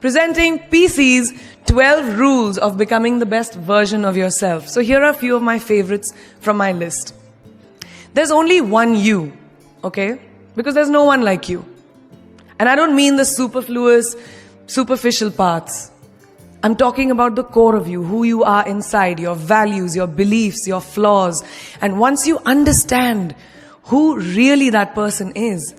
presenting PC's 12 rules of becoming the best version of yourself. So here are a few of my favorites from my list. There's only one you, okay? Because there's no one like you. And I don't mean the superfluous, superficial parts. I'm talking about the core of you, who you are inside, your values, your beliefs, your flaws. And once you understand who really that person is,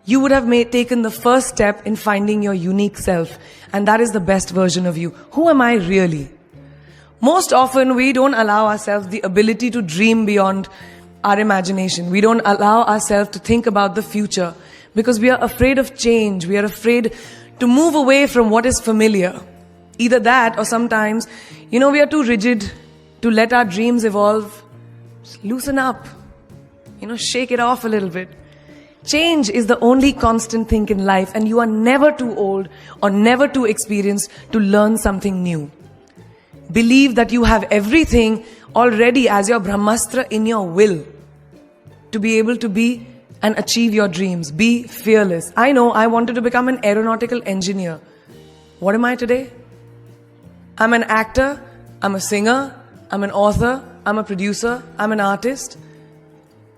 you would have taken the first step in finding your unique self. And that is the best version of you. Who am I really? Most often, we don't allow ourselves the ability to dream beyond our imagination. We don't allow ourselves to think about the future because we are afraid of change. We are afraid to move away from what is familiar. Either that or sometimes, we are too rigid to let our dreams evolve. Just loosen up. Shake it off a little bit. Change is the only constant thing in life, and you are never too old or never too experienced to learn something new. Believe that you have everything already as your Brahmastra in your will to be able to be and achieve your dreams. Be fearless. I know I wanted to become an aeronautical engineer. What am I today? I'm an actor, I'm a singer, I'm an author, I'm a producer, I'm an artist.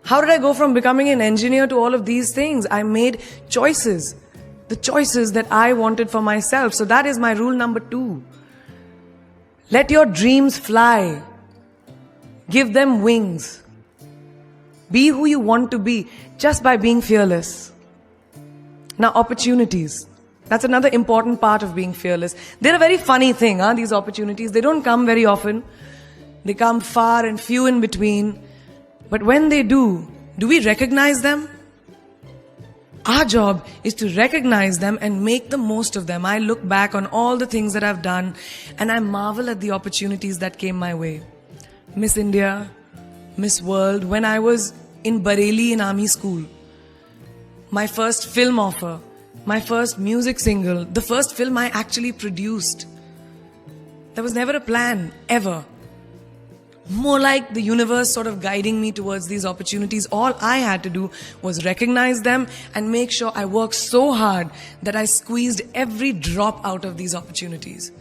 How did I go from becoming an engineer to all of these things? I made choices. The choices that I wanted for myself. So that is my rule number 2. Let your dreams fly. Give them wings. Be who you want to be just by being fearless. Now, opportunities. That's another important part of being fearless. They're a very funny thing, these opportunities. They don't come very often. They come far and few in between. But when they do we recognize them? Our job is to recognize them and make the most of them. I look back on all the things that I've done and I marvel at the opportunities that came my way. Miss India, Miss World, when I was in Bareilly in army school. My first film offer, my first music single, the first film I actually produced. There was never a plan, ever. More like the universe sort of guiding me towards these opportunities. All I had to do was recognize them and make sure I worked so hard that I squeezed every drop out of these opportunities.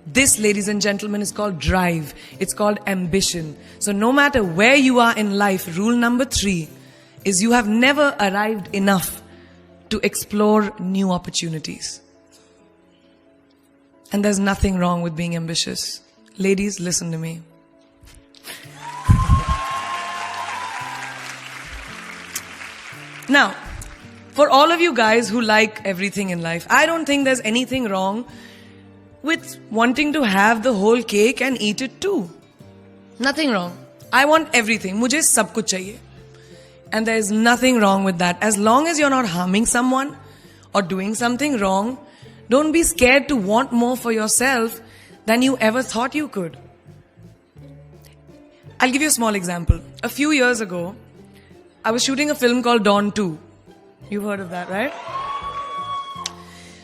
This, ladies and gentlemen, is called drive. It's called ambition. So no matter where you are in life, rule number 3 is you have never arrived enough to explore new opportunities. And there's nothing wrong with being ambitious. Ladies, listen to me. Now, for all of you guys who like everything in life, I don't think there's anything wrong with wanting to have the whole cake and eat it too. Nothing wrong. I want everything. Mujhe sab kuch chahiye. And there is nothing wrong with that. As long as you're not harming someone or doing something wrong, don't be scared to want more for yourself than you ever thought you could. I'll give you a small example. A few years ago, I was shooting a film called Dawn 2. You've heard of that, right?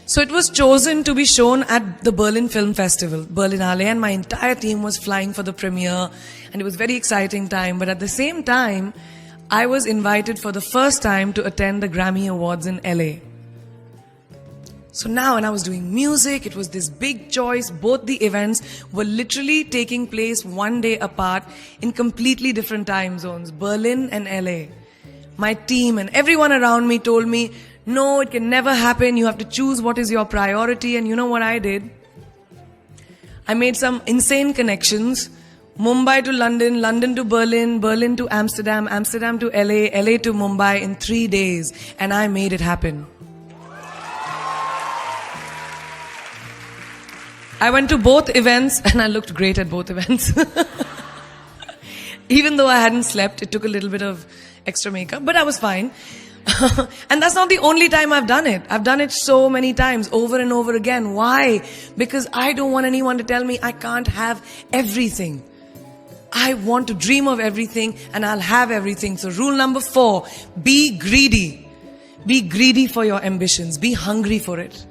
So it was chosen to be shown at the Berlin Film Festival, Berlinale, and my entire team was flying for the premiere, and it was a very exciting time. But at the same time, I was invited for the first time to attend the Grammy Awards in LA. So now when I was doing music, it was this big choice. Both the events were literally taking place one day apart in completely different time zones, Berlin and LA. My team and everyone around me told me, no, it can never happen. You have to choose what is your priority. And you know what I did? I made some insane connections. Mumbai to London, London to Berlin, Berlin to Amsterdam, Amsterdam to LA, LA to Mumbai in 3 days. And I made it happen. I went to both events and I looked great at both events. Even though I hadn't slept, it took a little bit of extra makeup, but I was fine. And that's not the only time I've done it. I've done it so many times, over and over again. Why? Because I don't want anyone to tell me I can't have everything. I want to dream of everything and I'll have everything. So rule number 4, be greedy. Be greedy for your ambitions. Be hungry for it.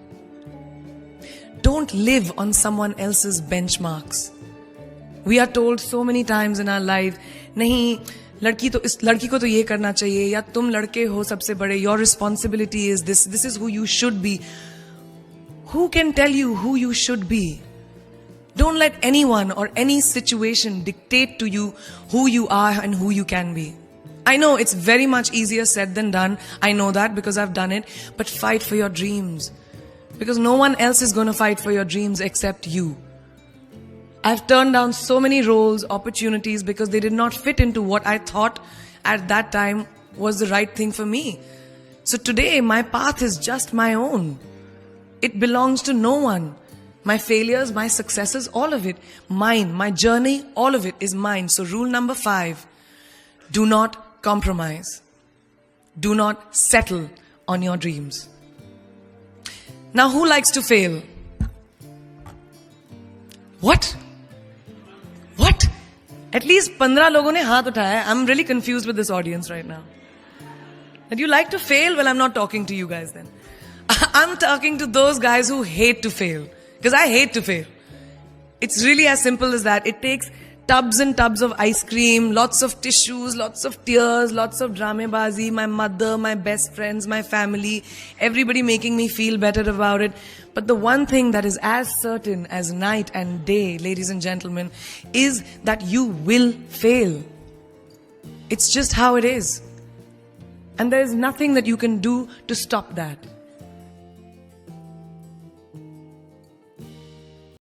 Don't live on someone else's benchmarks. We are told so many times in our life, nahi, लड़की को तो ये करना चाहिए, या तुम लड़के हो सबसे बड़े, your responsibility is this is who you should be. Who can tell you who you should be? Don't let anyone or any situation dictate to you who you are and who you can be. I know it's very much easier said than done. I know that because I've done it. But fight for your dreams. Because no one else is going to fight for your dreams except you. I've turned down so many roles, opportunities because they did not fit into what I thought at that time was the right thing for me. So today my path is just my own. It belongs to no one. My failures, my successes, all of it, mine. My journey, all of it is mine. So rule number 5, do not compromise. Do not settle on your dreams. Now, who likes to fail? What? At least 15 लोगों ने हाथ उठाया. I'm really confused with this audience right now. And you like to fail? Well, I'm not talking to you guys then. I'm talking to those guys who hate to fail. Because I hate to fail. It's really as simple as that. It takes tubs and tubs of ice cream, lots of tissues, lots of tears, lots of dramebazi, my mother, my best friends, my family, everybody making me feel better about it. But the one thing that is as certain as night and day, ladies and gentlemen, is that you will fail. It's just how it is. And there is nothing that you can do to stop that.